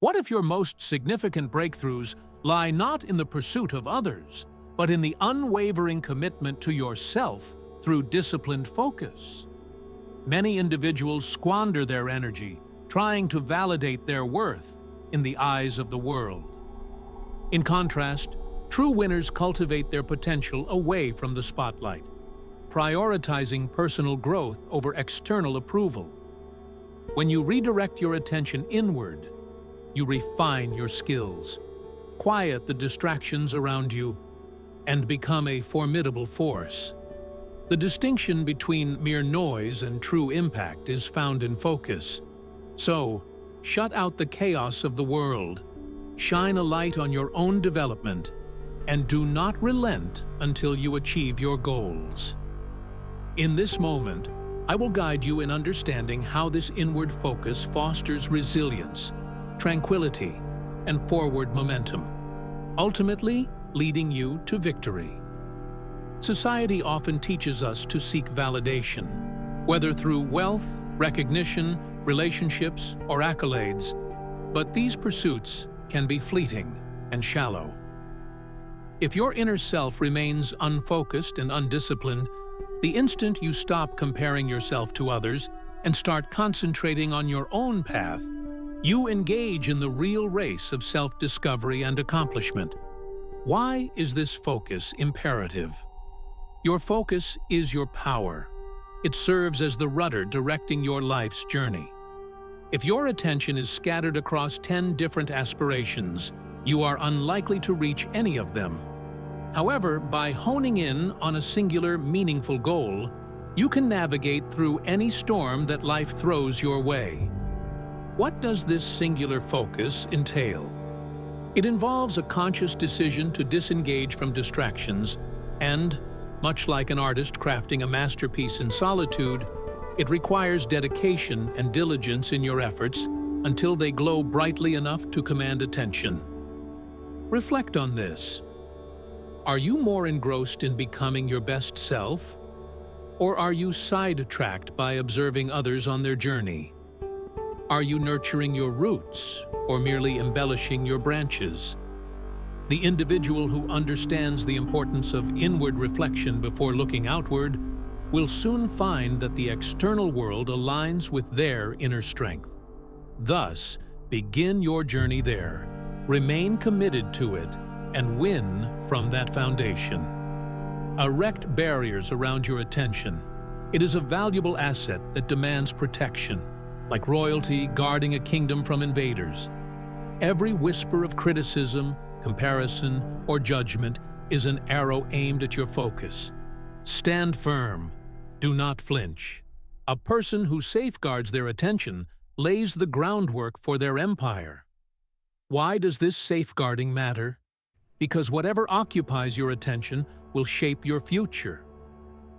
What if your most significant breakthroughs lie not in the pursuit of others, but in the unwavering commitment to yourself through disciplined focus? Many individuals squander their energy trying to validate their worth in the eyes of the world. In contrast, true winners cultivate their potential away from the spotlight, prioritizing personal growth over external approval. When you redirect your attention inward, you refine your skills, quiet the distractions around you, and become a formidable force. The distinction between mere noise and true impact is found in focus. So, shut out the chaos of the world, shine a light on your own development, and do not relent until you achieve your goals. In this moment, I will guide you in understanding how this inward focus fosters resilience, tranquility, and forward momentum, ultimately leading you to victory. Society often teaches us to seek validation, whether through wealth, recognition, relationships, or accolades, but these pursuits can be fleeting and shallow. If your inner self remains unfocused and undisciplined, the instant you stop comparing yourself to others and start concentrating on your own path, you engage in the real race of self-discovery and accomplishment. Why is this focus imperative? Your focus is your power. It serves as the rudder directing your life's journey. If your attention is scattered across 10 different aspirations, you are unlikely to reach any of them. However, by honing in on a singular, meaningful goal, you can navigate through any storm that life throws your way. What does this singular focus entail? It involves a conscious decision to disengage from distractions and, much like an artist crafting a masterpiece in solitude, it requires dedication and diligence in your efforts until they glow brightly enough to command attention. Reflect on this. Are you more engrossed in becoming your best self? Or are you sidetracked by observing others on their journey? Are you nurturing your roots or merely embellishing your branches? The individual who understands the importance of inward reflection before looking outward will soon find that the external world aligns with their inner strength. Thus, begin your journey there, remain committed to it, and win from that foundation. Erect barriers around your attention. It is a valuable asset that demands protection, like royalty guarding a kingdom from invaders. Every whisper of criticism, comparison, or judgment is an arrow aimed at your focus. Stand firm. Do not flinch. A person who safeguards their attention lays the groundwork for their empire. Why does this safeguarding matter? Because whatever occupies your attention will shape your future.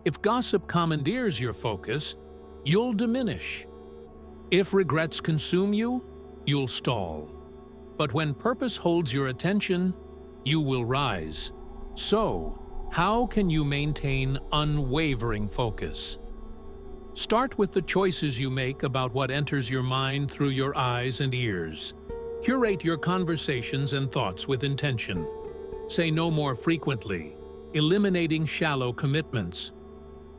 If gossip commandeers your focus, you'll diminish. If regrets consume you, you'll stall. But when purpose holds your attention, you will rise. So, how can you maintain unwavering focus? Start with the choices you make about what enters your mind through your eyes and ears. Curate your conversations and thoughts with intention. Say no more frequently, eliminating shallow commitments.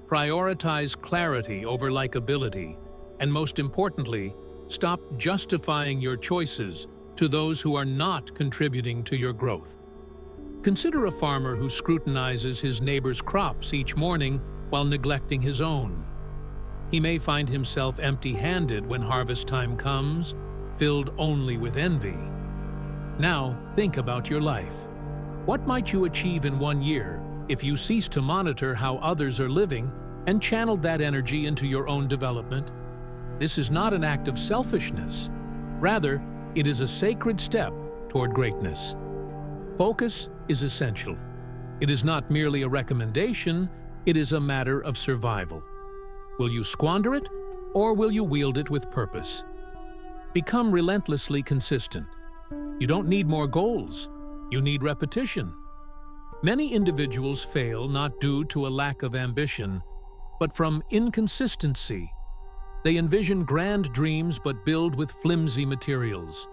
Prioritize clarity over likability, and most importantly, stop justifying your choices to those who are not contributing to your growth. Consider a farmer who scrutinizes his neighbor's crops each morning while neglecting his own. He may find himself empty-handed when harvest time comes, filled only with envy. Now, think about your life. What might you achieve in 1 year if you cease to monitor how others are living and channeled that energy into your own development? This is not an act of selfishness. Rather, it is a sacred step toward greatness. Focus is essential. It is not merely a recommendation, it is a matter of survival. Will you squander it, or will you wield it with purpose? Become relentlessly consistent. You don't need more goals. You need repetition. Many individuals fail not due to a lack of ambition, but from inconsistency. They envision grand dreams but build with flimsy materials.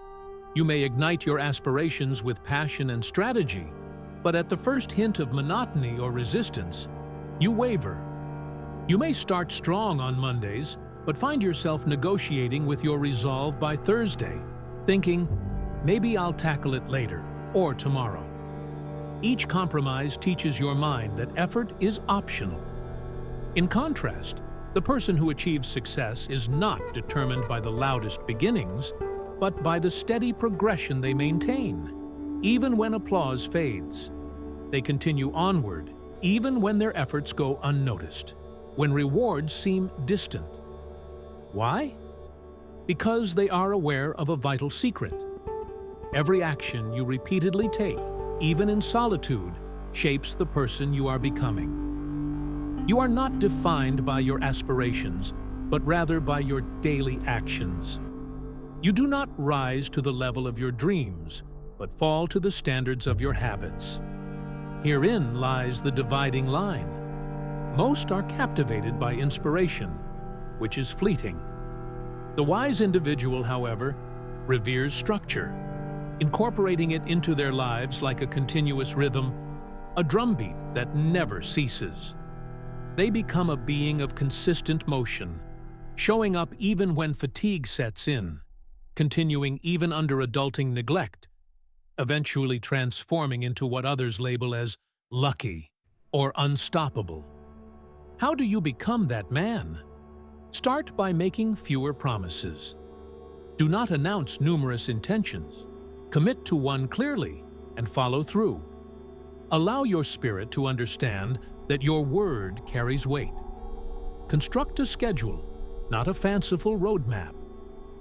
You may ignite your aspirations with passion and strategy, but at the first hint of monotony or resistance, you waver. You may start strong on Mondays, but find yourself negotiating with your resolve by Thursday, thinking, maybe I'll tackle it later or tomorrow. Each compromise teaches your mind that effort is optional. In contrast, the person who achieves success is not determined by the loudest beginnings, but by the steady progression they maintain. Even when applause fades, they continue onward, even when their efforts go unnoticed, when rewards seem distant. Why? Because they are aware of a vital secret. Every action you repeatedly take, even in solitude, shapes the person you are becoming. You are not defined by your aspirations, but rather by your daily actions. You do not rise to the level of your dreams, but fall to the standards of your habits. Herein lies the dividing line. Most are captivated by inspiration, which is fleeting. The wise individual, however, reveres structure, incorporating it into their lives like a continuous rhythm, a drumbeat that never ceases. They become a being of consistent motion, showing up even when fatigue sets in, continuing even under adulting neglect, eventually transforming into what others label as lucky or unstoppable. How do you become that man? Start by making fewer promises. Do not announce numerous intentions. Commit to one clearly and follow through. Allow your spirit to understand that your word carries weight. Construct a schedule, not a fanciful roadmap.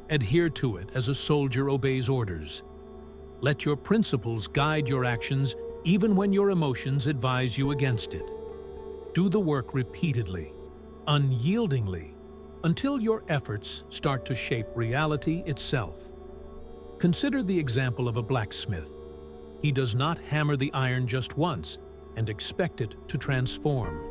Adhere to it as a soldier obeys orders. Let your principles guide your actions even when your emotions advise you against it. Do the work repeatedly, unyieldingly, until your efforts start to shape reality itself. Consider the example of a blacksmith. He does not hammer the iron just once and expect it to transform.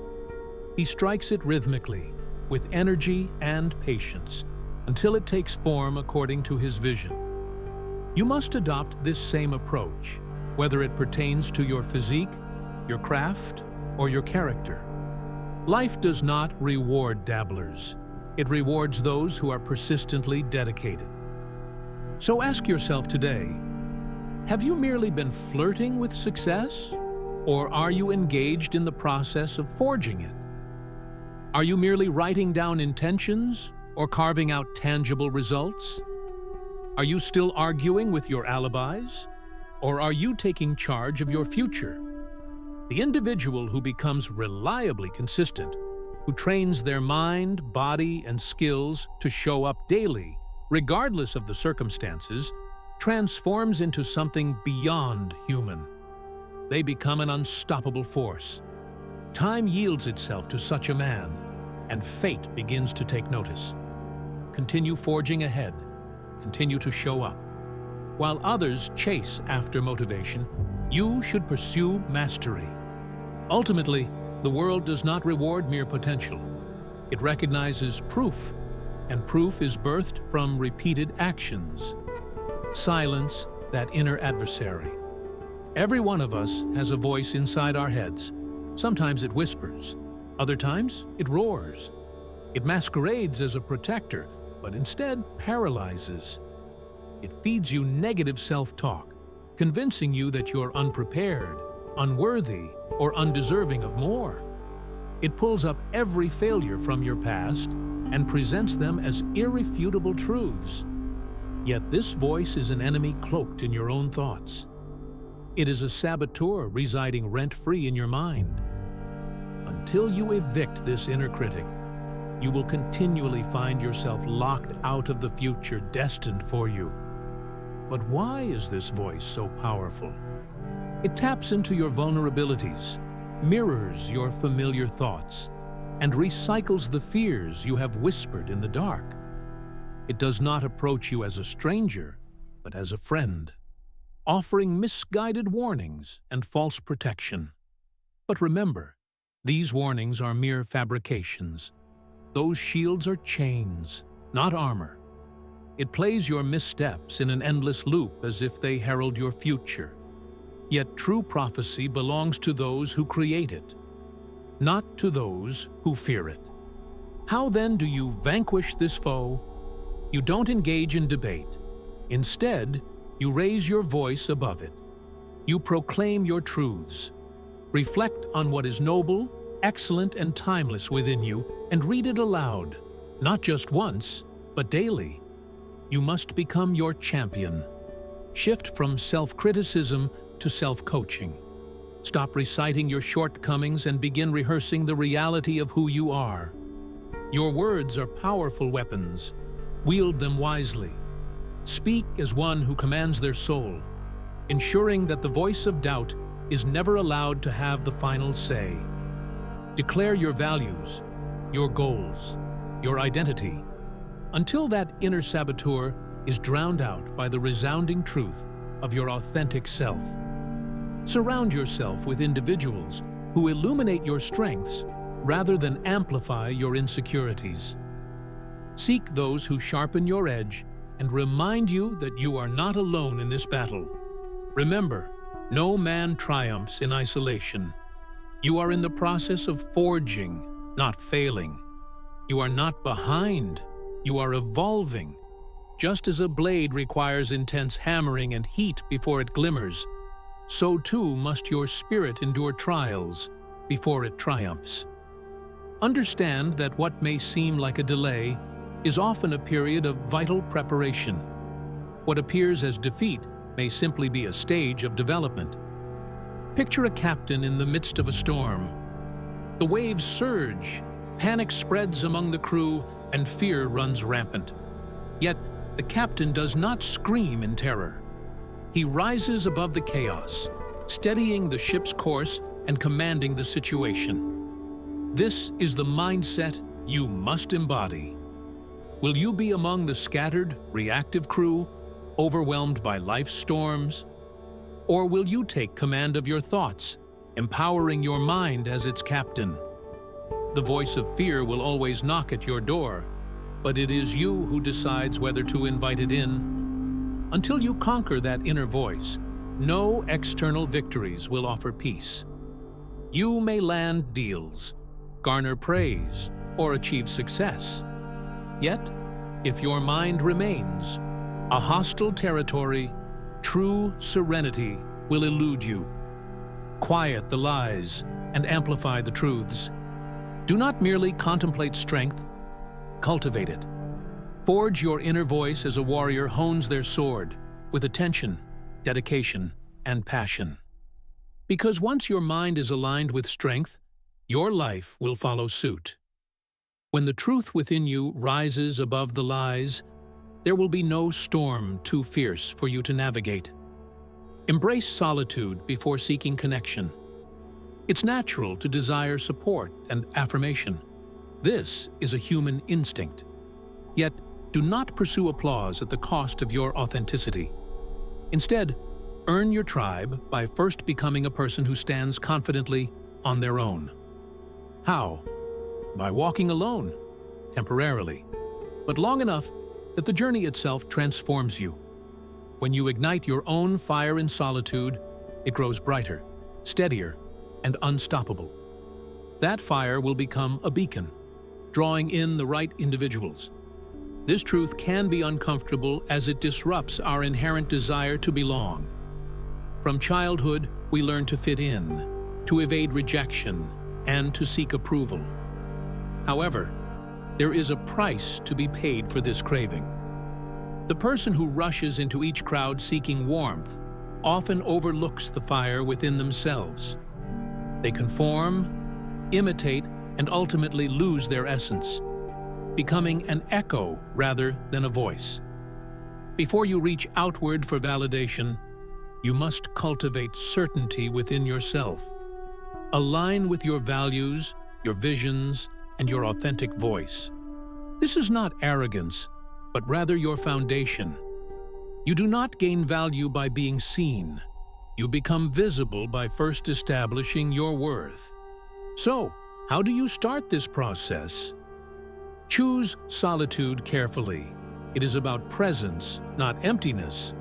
He strikes it rhythmically, with energy and patience, until it takes form according to his vision. You must adopt this same approach, whether it pertains to your physique, your craft, or your character. Life does not reward dabblers. It rewards those who are persistently dedicated. So ask yourself today, have you merely been flirting with success? Or are you engaged in the process of forging it? Are you merely writing down intentions or carving out tangible results? Are you still arguing with your alibis? Or are you taking charge of your future? The individual who becomes reliably consistent, who trains their mind, body, and skills to show up daily, regardless of the circumstances, transforms into something beyond human. They become an unstoppable force. Time yields itself to such a man, and fate begins to take notice. Continue forging ahead. Continue to show up. While others chase after motivation, you should pursue mastery. Ultimately, the world does not reward mere potential. It recognizes proof, and proof is birthed from repeated actions. Silence that inner adversary. Every one of us has a voice inside our heads. Sometimes it whispers, other times it roars. It masquerades as a protector, but instead paralyzes. It feeds you negative self-talk, convincing you that you're unprepared, unworthy, or undeserving of more. It pulls up every failure from your past and presents them as irrefutable truths. Yet this voice is an enemy cloaked in your own thoughts. It is a saboteur residing rent-free in your mind. Until you evict this inner critic, you will continually find yourself locked out of the future destined for you. But why is this voice so powerful? It taps into your vulnerabilities, mirrors your familiar thoughts, and recycles the fears you have whispered in the dark. It does not approach you as a stranger, but as a friend, offering misguided warnings and false protection. But remember, these warnings are mere fabrications. Those shields are chains, not armor. It plays your missteps in an endless loop as if they herald your future. Yet true prophecy belongs to those who create it, not to those who fear it. How then do you vanquish this foe? You don't engage in debate. Instead, you raise your voice above it. You proclaim your truths. Reflect on what is noble, excellent, and timeless within you, and read it aloud, not just once, but daily. You must become your champion. Shift from self-criticism to self-coaching. Stop reciting your shortcomings and begin rehearsing the reality of who you are. Your words are powerful weapons. Wield them wisely. Speak as one who commands their soul, ensuring that the voice of doubt is never allowed to have the final say. Declare your values, your goals, your identity, until that inner saboteur is drowned out by the resounding truth of your authentic self. Surround yourself with individuals who illuminate your strengths rather than amplify your insecurities. Seek those who sharpen your edge and remind you that you are not alone in this battle. Remember, no man triumphs in isolation. You are in the process of forging, not failing. You are not behind, you are evolving. Just as a blade requires intense hammering and heat before it glimmers, so too must your spirit endure trials before it triumphs. Understand that what may seem like a delay is often a period of vital preparation. What appears as defeat may simply be a stage of development. Picture a captain in the midst of a storm. The waves surge, panic spreads among the crew, and fear runs rampant. Yet, the captain does not scream in terror. He rises above the chaos, steadying the ship's course and commanding the situation. This is the mindset you must embody. Will you be among the scattered, reactive crew, overwhelmed by life's storms? Or will you take command of your thoughts, empowering your mind as its captain? The voice of fear will always knock at your door, but it is you who decides whether to invite it in. Until you conquer that inner voice, no external victories will offer peace. You may land deals, garner praise, or achieve success. Yet, if your mind remains a hostile territory, true serenity will elude you. Quiet the lies and amplify the truths. Do not merely contemplate strength, cultivate it. Forge your inner voice as a warrior hones their sword with attention, dedication, and passion. Because once your mind is aligned with strength, your life will follow suit. When the truth within you rises above the lies, there will be no storm too fierce for you to navigate. Embrace solitude before seeking connection. It's natural to desire support and affirmation. This is a human instinct. Yet, do not pursue applause at the cost of your authenticity. Instead, earn your tribe by first becoming a person who stands confidently on their own. How? By walking alone, temporarily, but long enough that the journey itself transforms you. When you ignite your own fire in solitude, it grows brighter, steadier, and unstoppable. That fire will become a beacon, drawing in the right individuals. This truth can be uncomfortable as it disrupts our inherent desire to belong. From childhood, we learn to fit in, to evade rejection, and to seek approval. However, there is a price to be paid for this craving. The person who rushes into each crowd seeking warmth often overlooks the fire within themselves. They conform, imitate, and ultimately lose their essence, becoming an echo rather than a voice. Before you reach outward for validation, you must cultivate certainty within yourself. Align with your values, your visions, and your authentic voice. This is not arrogance, but rather your foundation. You do not gain value by being seen. You become visible by first establishing your worth. So, how do you start this process? Choose solitude carefully. It is about presence, not emptiness.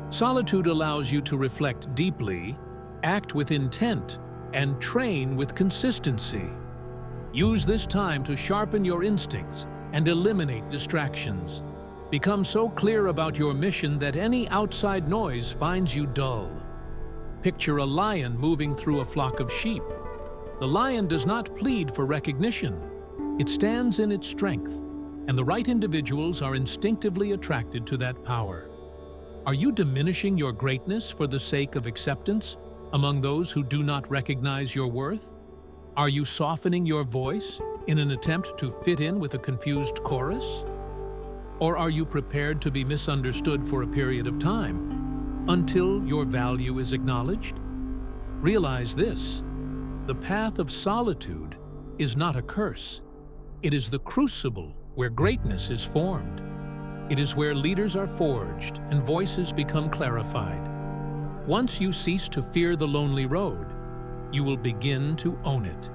Solitude allows you to reflect deeply, act with intent, and train with consistency. Use this time to sharpen your instincts and eliminate distractions. Become so clear about your mission that any outside noise finds you dull. Picture a lion moving through a flock of sheep. The lion does not plead for recognition. It stands in its strength, and the right individuals are instinctively attracted to that power. Are you diminishing your greatness for the sake of acceptance among those who do not recognize your worth? Are you softening your voice in an attempt to fit in with a confused chorus? Or are you prepared to be misunderstood for a period of time, until your value is acknowledged? Realize this: the path of solitude is not a curse. It is the crucible where greatness is formed. It is where leaders are forged and voices become clarified. Once you cease to fear the lonely road, you will begin to own it.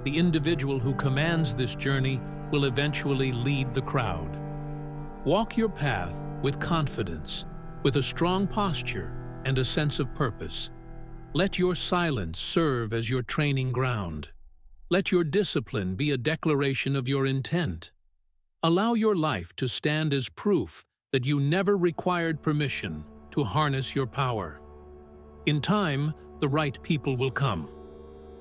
The individual who commands this journey will eventually lead the crowd. Walk your path with confidence, with a strong posture and a sense of purpose. Let your silence serve as your training ground. Let your discipline be a declaration of your intent. Allow your life to stand as proof that you never required permission to harness your power. In time, the right people will come,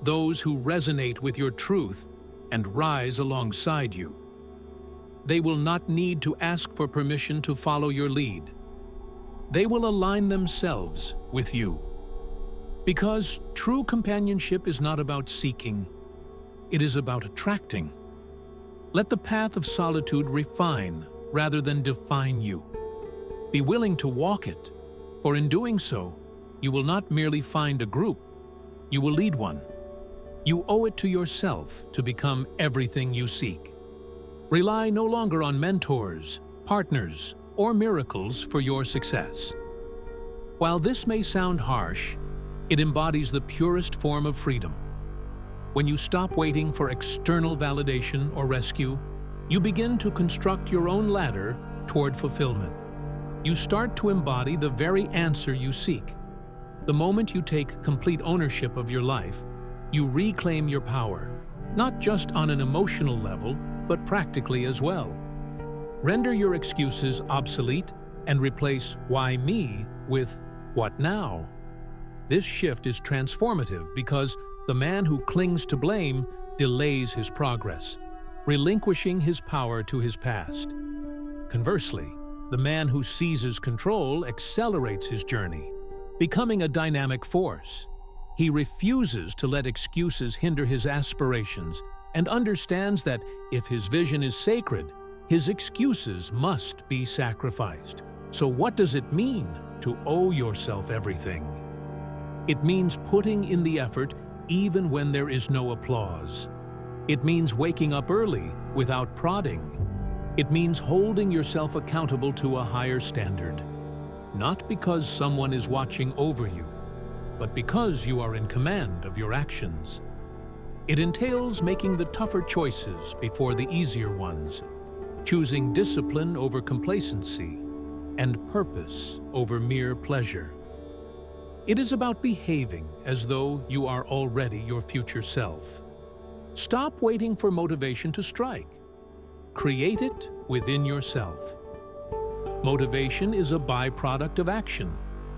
those who resonate with your truth and rise alongside you. They will not need to ask for permission to follow your lead. They will align themselves with you. Because true companionship is not about seeking, it is about attracting. Let the path of solitude refine rather than define you. Be willing to walk it, for in doing so, you will not merely find a group, you will lead one. You owe it to yourself to become everything you seek. Rely no longer on mentors, partners, or miracles for your success. While this may sound harsh, it embodies the purest form of freedom. When you stop waiting for external validation or rescue, you begin to construct your own ladder toward fulfillment. You start to embody the very answer you seek. The moment you take complete ownership of your life, you reclaim your power, not just on an emotional level, but practically as well. Render your excuses obsolete and replace "why me" with "what now?" This shift is transformative because the man who clings to blame delays his progress, relinquishing his power to his past. Conversely, the man who seizes control accelerates his journey, becoming a dynamic force. He refuses to let excuses hinder his aspirations and understands that if his vision is sacred, his excuses must be sacrificed. So what does it mean to owe yourself everything? It means putting in the effort even when there is no applause. It means waking up early without prodding. It means holding yourself accountable to a higher standard. Not because someone is watching over you, but because you are in command of your actions. It entails making the tougher choices before the easier ones, choosing discipline over complacency, and purpose over mere pleasure. It is about behaving as though you are already your future self. Stop waiting for motivation to strike. Create it within yourself. Motivation is a byproduct of action.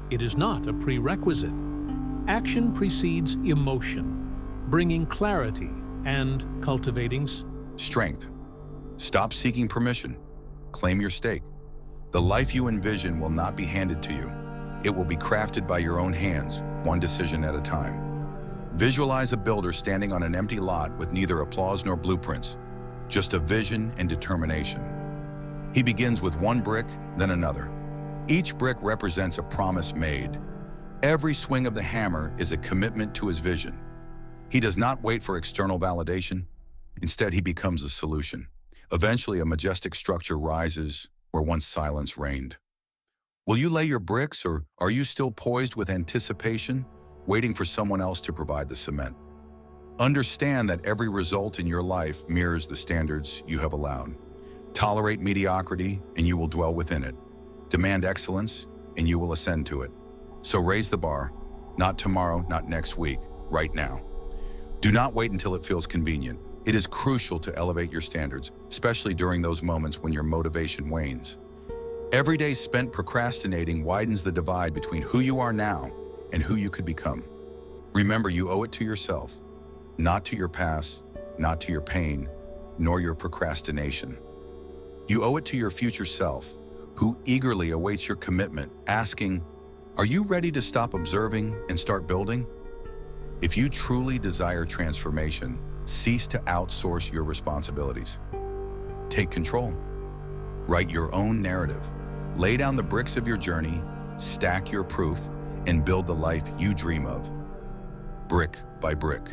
It is not a prerequisite. Action precedes emotion, bringing clarity and cultivating strength. Stop seeking permission. Claim your stake. The life you envision will not be handed to you. It will be crafted by your own hands, one decision at a time. Visualize a builder standing on an empty lot with neither applause nor blueprints, just a vision and determination. He begins with one brick, then another. Each brick represents a promise made. Every swing of the hammer is a commitment to his vision. He does not wait for external validation. Instead, he becomes a solution. Eventually, a majestic structure rises where once silence reigned. Will you lay your bricks, or are you still poised with anticipation, waiting for someone else to provide the cement? Understand that every result in your life mirrors the standards you have allowed. Tolerate mediocrity, and you will dwell within it. Demand excellence, and you will ascend to it. So raise the bar, not tomorrow, not next week, right now. Do not wait until it feels convenient. It is crucial to elevate your standards, especially during those moments when your motivation wanes. Every day spent procrastinating widens the divide between who you are now and who you could become. Remember, you owe it to yourself, not to your past, not to your pain, nor your procrastination. You owe it to your future self, who eagerly awaits your commitment, asking, "Are you ready to stop observing and start building?" If you truly desire transformation, cease to outsource your responsibilities. Take control. Write your own narrative. Lay down the bricks of your journey, stack your proof, and build the life you dream of, brick by brick.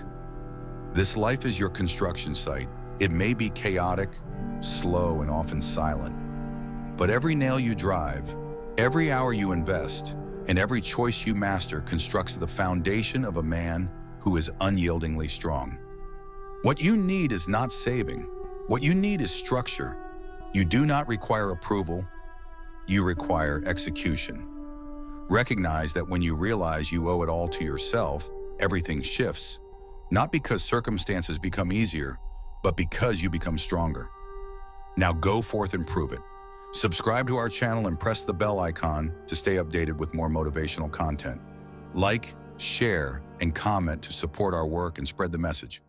This life is your construction site. It may be chaotic, slow, and often silent. But every nail you drive, every hour you invest, and every choice you master constructs the foundation of a man who is unyieldingly strong. What you need is not saving. What you need is structure. You do not require approval. You require execution. Recognize that when you realize you owe it all to yourself, everything shifts, not because circumstances become easier, but because you become stronger. Now go forth and prove it. Subscribe to our channel and press the bell icon to stay updated with more motivational content. Like, share, and comment to support our work and spread the message.